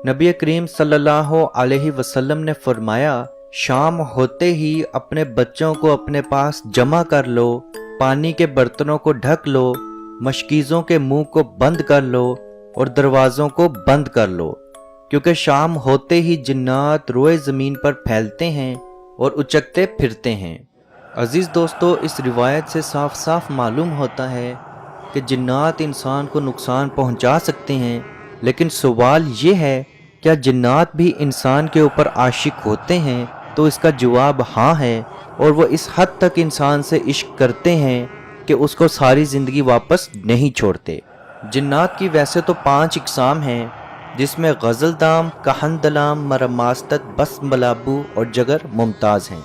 नबी करीम सल्लल्लाहु अलैहि वसल्लम ने फरमाया, शाम होते ही अपने बच्चों को अपने पास जमा कर लो, पानी के बर्तनों को ढक लो, मशकीज़ों के मुंह को बंद कर लो और दरवाज़ों को बंद कर लो, क्योंकि शाम होते ही जिन्नात रोए ज़मीन पर फैलते हैं और उचकते फिरते हैं। अज़ीज़ दोस्तों, इस रिवायत से साफ साफ मालूम होता है कि जिन्नात इंसान को नुकसान पहुंचा सकते हैं, लेकिन सवाल ये है, क्या जिन्नात भी इंसान के ऊपर आशिक होते हैं? तो इसका जवाब हाँ है, और वो इस हद तक इंसान से इश्क करते हैं कि उसको सारी ज़िंदगी वापस नहीं छोड़ते। जिन्नात की वैसे तो 5 इकसाम हैं, जिसमें गज़लदाम, कहनदलाम, मरमास्तत, बसमलाबू और जगर मुमताज़ हैं।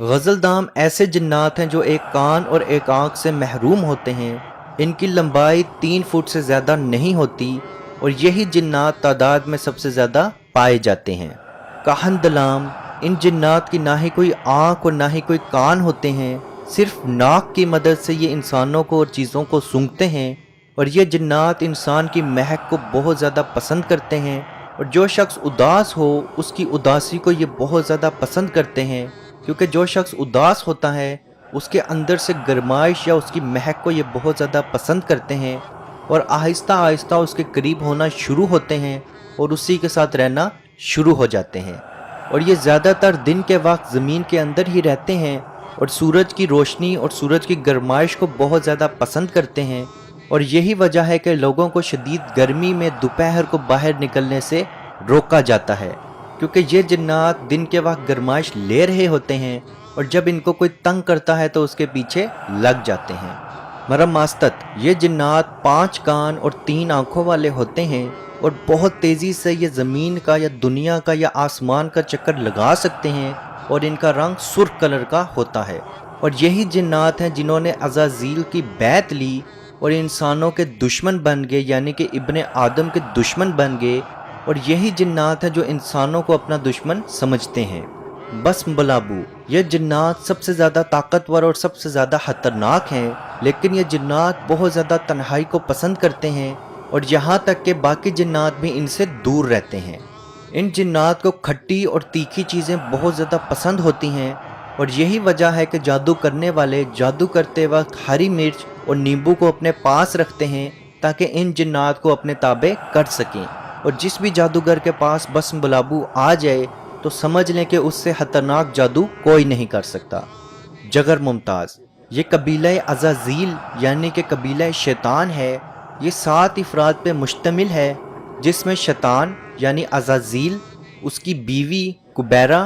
गज़लदाम ऐसे जिन्नात हैं जो एक कान और एक आँख से महरूम होते हैं। इनकी लंबाई 3 फुट से ज़्यादा नहीं होती और यही जिन्नात तादाद में सबसे ज़्यादा पाए जाते हैं। कहनदलाम, इन जिन्नात की ना ही कोई आँख और ना ही कोई कान होते हैं, सिर्फ नाक की मदद से ये इंसानों को और चीज़ों को सूंघते हैं, और ये जिन्नात इंसान की महक को बहुत ज़्यादा पसंद करते हैं, और जो शख्स उदास हो उसकी उदासी को ये बहुत ज़्यादा पसंद करते हैं, क्योंकि जो शख्स उदास होता है उसके अंदर से गरमाइश या उसकी महक को ये बहुत ज़्यादा पसंद करते हैं और आहिस्ता आहिस्ता उसके करीब होना शुरू होते हैं और उसी के साथ रहना शुरू हो जाते हैं। और ये ज़्यादातर दिन के वक्त ज़मीन के अंदर ही रहते हैं और सूरज की रोशनी और सूरज की गरमाइश को बहुत ज़्यादा पसंद करते हैं, और यही वजह है कि लोगों को शदीद गर्मी में दोपहर को बाहर निकलने से रोका जाता है, क्योंकि ये जिन्नात दिन के वक्त गरमाइश ले रहे होते हैं और जब इनको कोई तंग करता है तो उसके पीछे लग जाते हैं। मरमास्तत, ये जिन्नात 5 कान और 3 आँखों वाले होते हैं और बहुत तेज़ी से ये ज़मीन का या दुनिया का या आसमान का चक्कर लगा सकते हैं, और इनका रंग सुर्ख कलर का होता है। और यही जिन्नात हैं जिन्होंने अज़ाज़ील की बैत ली और इंसानों के दुश्मन बन गए, यानी कि इब्ने आदम के दुश्मन बन गए, और यही जिन्नात हैं जो इंसानों को अपना दुश्मन समझते हैं। बसमलाबू, ये जिन्नात सबसे ज़्यादा ताकतवर और सबसे ज़्यादा ख़तरनाक हैं, लेकिन ये जिन्नात बहुत ज़्यादा तन्हाई को पसंद करते हैं और यहाँ तक कि बाकी जिन्नात भी इनसे दूर रहते हैं। इन जिन्नात को खट्टी और तीखी चीज़ें बहुत ज़्यादा पसंद होती हैं, और यही वजह है कि जादू करने वाले जादू करते वक्त हरी मिर्च और नींबू को अपने पास रखते हैं ताकि इन जिन्नात को अपने ताबे कर सकें, और जिस भी जादूगर के पास बसमलाबू आ जाए तो समझ लें कि उससे खतरनाक जादू कोई नहीं कर सकता। जगर मुमताज़, ये कबीला अज़ाज़ील यानी कि कबीला शैतान है। ये 7 अफराद पे मुश्तमिल है, जिसमें शैतान यानी अज़ाज़ील, उसकी बीवी कुबैरा,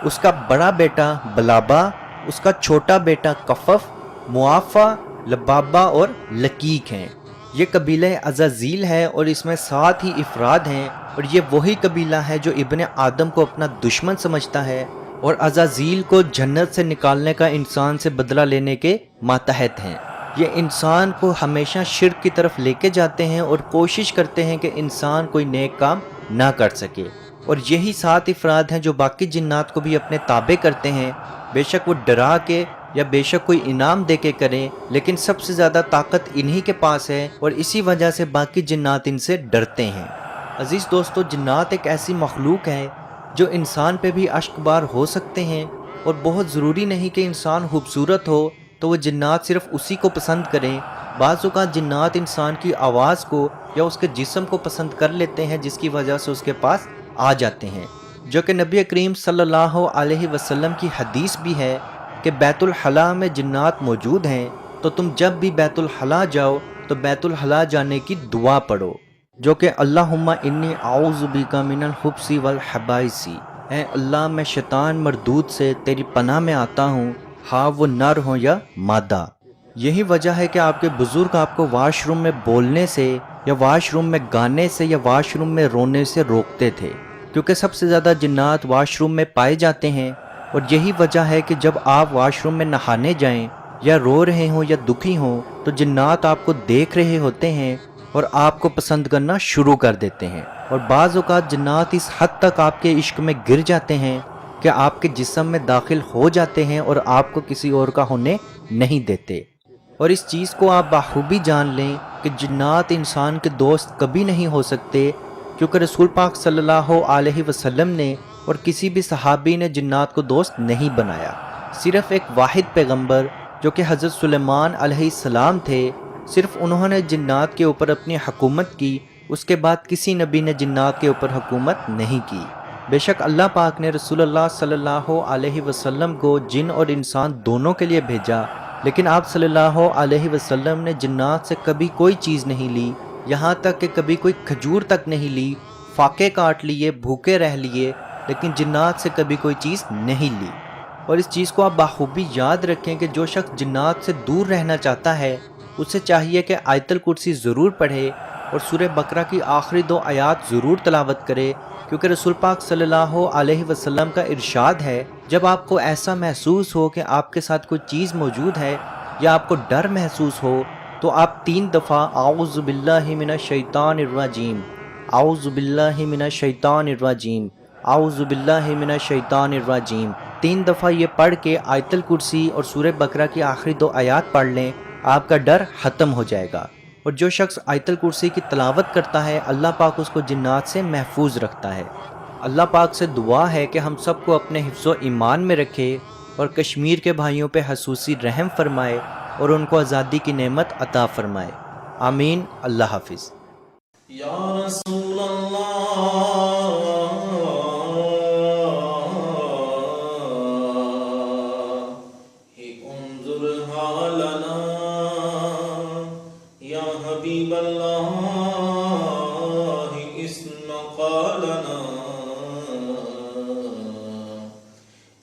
उसका बड़ा बेटा बलाबा, उसका छोटा बेटा कफ़फ़, मुआफ़ा, लबाबा और लकीक हैं। ये कबीला अज़ाज़ील है और इसमें 7 ही अफराद हैं, और ये वही कबीला है जो इब्ने आदम को अपना दुश्मन समझता है और अज़ाज़ील को जन्नत से निकालने का इंसान से बदला लेने के मातहत हैं। ये इंसान को हमेशा शिर्क की तरफ लेके जाते हैं और कोशिश करते हैं कि इंसान कोई नेक काम ना कर सके, और यही 7 अफराद हैं जो बाकी जिन्नात को भी अपने ताबे करते हैं, बेशक वो डरा के या बेशक कोई इनाम दे के करें, लेकिन सबसे ज़्यादा ताकत इन्हीं के पास है और इसी वजह से बाकी जिन्नात इनसे डरते हैं। अज़ीज़ दोस्तों, जिन्नात एक ऐसी मखलूक है जो इंसान पे भी अश्कबार हो सकते हैं, और बहुत ज़रूरी नहीं कि इंसान खूबसूरत हो तो वो जिन्नात सिर्फ उसी को पसंद करें। बाज़ औक़ात जिन्नात इंसान की आवाज़ को या उसके जिस्म को पसंद कर लेते हैं, जिसकी वजह से उसके पास आ जाते हैं, जो कि नबी करीम सल्लल्लाहु अलैहि वसल्लम की हदीस भी है कि बैतुल हला में जिन्नात मौजूद हैं, तो तुम जब भी बैतुल हला जाओ तो बैतुल हला जाने की दुआ पढ़ो, जो कि अल्लाहुम्मा इन्नी आऊज़ु बिका मिनल खुब्सी वल हबाइसी, ऐ अल्लाह मैं शैतान मरदूद से तेरी पनाह में आता हूँ, हाँ वो नर हो या मादा। यही वजह है कि आपके बुज़ुर्ग आपको वाशरूम में बोलने से या वाशरूम में गाने से या वाशरूम में रोने से रोकते थे, क्योंकि सबसे ज़्यादा जिन्नात वाशरूम में पाए जाते हैं, और यही वजह है कि जब आप वाशरूम में नहाने जाएं या रो रहे हों या दुखी हों तो जिन्नात आपको देख रहे होते हैं और आपको पसंद करना शुरू कर देते हैं, और बाज़ औक़ात जिन्नात इस हद तक आपके इश्क में गिर जाते हैं कि आपके जिस्म में दाखिल हो जाते हैं और आपको किसी और का होने नहीं देते। और इस चीज़ को आप बाखूबी जान लें कि जिन्नात इंसान के दोस्त कभी नहीं हो सकते, کیونکہ رسول پاک صلی اللہ علیہ وسلم نے اور کسی بھی صحابی نے جنات کو دوست نہیں بنایا۔ صرف ایک واحد پیغمبر جو کہ حضرت سلیمان علیہ السلام تھے، صرف انہوں نے جنات کے اوپر اپنی حکومت کی، اس کے بعد کسی نبی نے جنات کے اوپر حکومت نہیں کی۔ بے شک اللہ پاک نے رسول اللہ صلی اللہ علیہ وسلم کو جن اور انسان دونوں کے لیے بھیجا، لیکن آپ صلی اللہ علیہ وسلم نے جنات سے کبھی کوئی چیز نہیں لی، یہاں تک کہ کبھی کوئی کھجور تک نہیں لی، فاقے کاٹ لیے، بھوکے رہ لیے، لیکن جنات سے کبھی کوئی چیز نہیں لی۔ اور اس چیز کو آپ بخوبی یاد رکھیں کہ جو شخص جنات سے دور رہنا چاہتا ہے اسے چاہیے کہ آیت الکرسی ضرور پڑھے اور سورہ بقرہ کی آخری 2 آیات ضرور تلاوت کرے، کیونکہ رسول پاک صلی اللہ علیہ وسلم کا ارشاد ہے جب آپ کو ایسا محسوس ہو کہ آپ کے ساتھ کوئی چیز موجود ہے یا آپ کو ڈر محسوس ہو تو آپ 3 دفعہ اعوذ باللہ من الشیطان الرجیم، اعوذ باللہ من الشیطان الرجیم، اعوذ باللہ من الشیطان الرجیم 3 دفعہ یہ پڑھ کے آیت الکرسی اور سورہ بقرہ کی آخری 2 آیات پڑھ لیں، آپ کا ڈر ختم ہو جائے گا۔ اور جو شخص آیت الکرسی کی تلاوت کرتا ہے اللہ پاک اس کو جنات سے محفوظ رکھتا ہے۔ اللہ پاک سے دعا ہے کہ ہم سب کو اپنے حفظ و ایمان میں رکھے اور کشمیر کے بھائیوں پہ خصوصی رحم فرمائے اور ان کو آزادی کی نعمت عطا فرمائے۔ آمین۔ اللہ حافظ۔ یا رسول اللہ انظر حالنا، یا حبیب اللہ اسمع قالنا،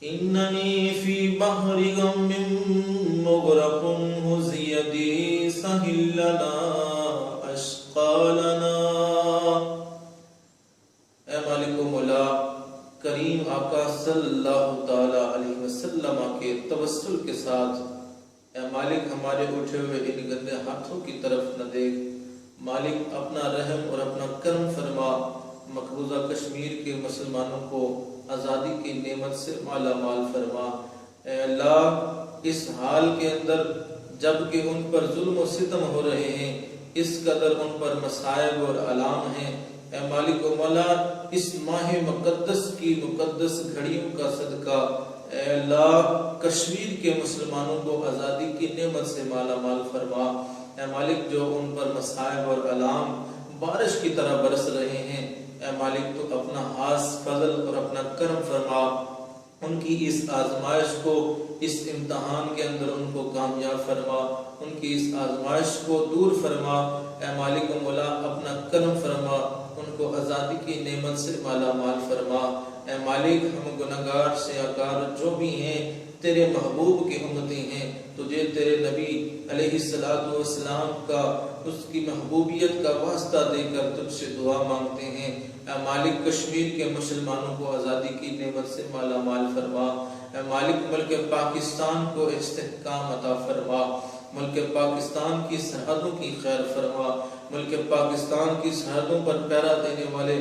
اننی فی بحر غم مغرق ہز یدی سہل لنا اشقالنا۔ اے مالک و مولا کریم آقا صلی اللہ تعالی علیہ وسلم کے توسل کے ساتھ، اے مالک ہمارے اٹھے ہوئے ان گندے ہاتھوں کی طرف نہ دیکھ، مالک اپنا رحم اور اپنا کرم فرما، مقبوضہ کشمیر کے مسلمانوں کو آزادی کی نعمت سے مالا مال فرما۔ اے اللہ اس حال کے اندر جب کہ ان پر ظلم و ستم ہو رہے ہیں، اس قدر ان پر مصائب اور علام ہیں، اے مالک و مولا اس ماہ مقدس کی مقدس گھڑیوں کا صدقہ اے اللہ کشمیر کے مسلمانوں کو آزادی کی نعمت سے مالا مال فرما۔ اے مالک جو ان پر مصائب اور علام بارش کی طرح برس رہے ہیں، اے مالک تو اپنا خاص فضل اور اپنا کرم فرما، ان کی اس آزمائش کو، اس امتحان کے اندر ان کو کامیاب فرما، ان کی اس آزمائش کو دور فرما۔ اے مالک و مولا اپنا کرم فرما، ان کو آزادی کی نعمت سے مالا مال فرما۔ اے مالک ہم گناہگار سیاکار جو بھی ہیں تیرے محبوب کی امتی ہیں، تجھے تیرے نبی علیہ السلام کا اس کی محبوبیت کا واسطہ دے کر تجھ سے دعا مانگتے ہیں۔ اے مالک کشمیر کے مسلمانوں کو آزادی کی نعمت سے مالا مال فرما۔ اے مالک ملک پاکستان کو استحکام عطا فرما، ملک پاکستان کی سرحدوں کی خیر فرما، ملک پاکستان کی سرحدوں پر پہرا دینے والے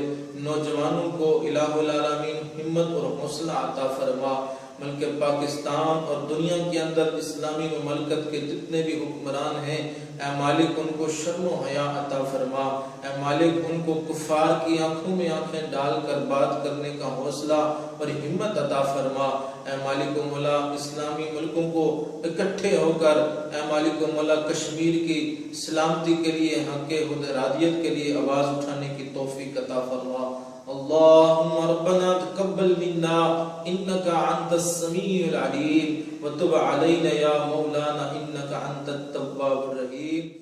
نوجوانوں کو الہ العالمین ہمت اور حوصلہ عطا فرما۔ ملک پاکستان اور دنیا کے اندر اسلامی مملکت کے جتنے بھی حکمران ہیں، اے مالک ان کو شرم و حیا عطا فرما۔ اے مالک ان کو کفار کی آنکھوں میں آنکھیں ڈال کر بات کرنے کا حوصلہ اور ہمت عطا فرما۔ اے مالک و مولا اسلامی ملکوں کو اکٹھے ہو کر اے مالک و مولا کشمیر کی سلامتی کے لیے، حق حدرادیت کے لیے آواز اٹھانے کی توفیق عطا فرما۔ اللهم ربنا تقبل منا انك انت السميع العليم وتب علينا يا مولانا انك انت التواب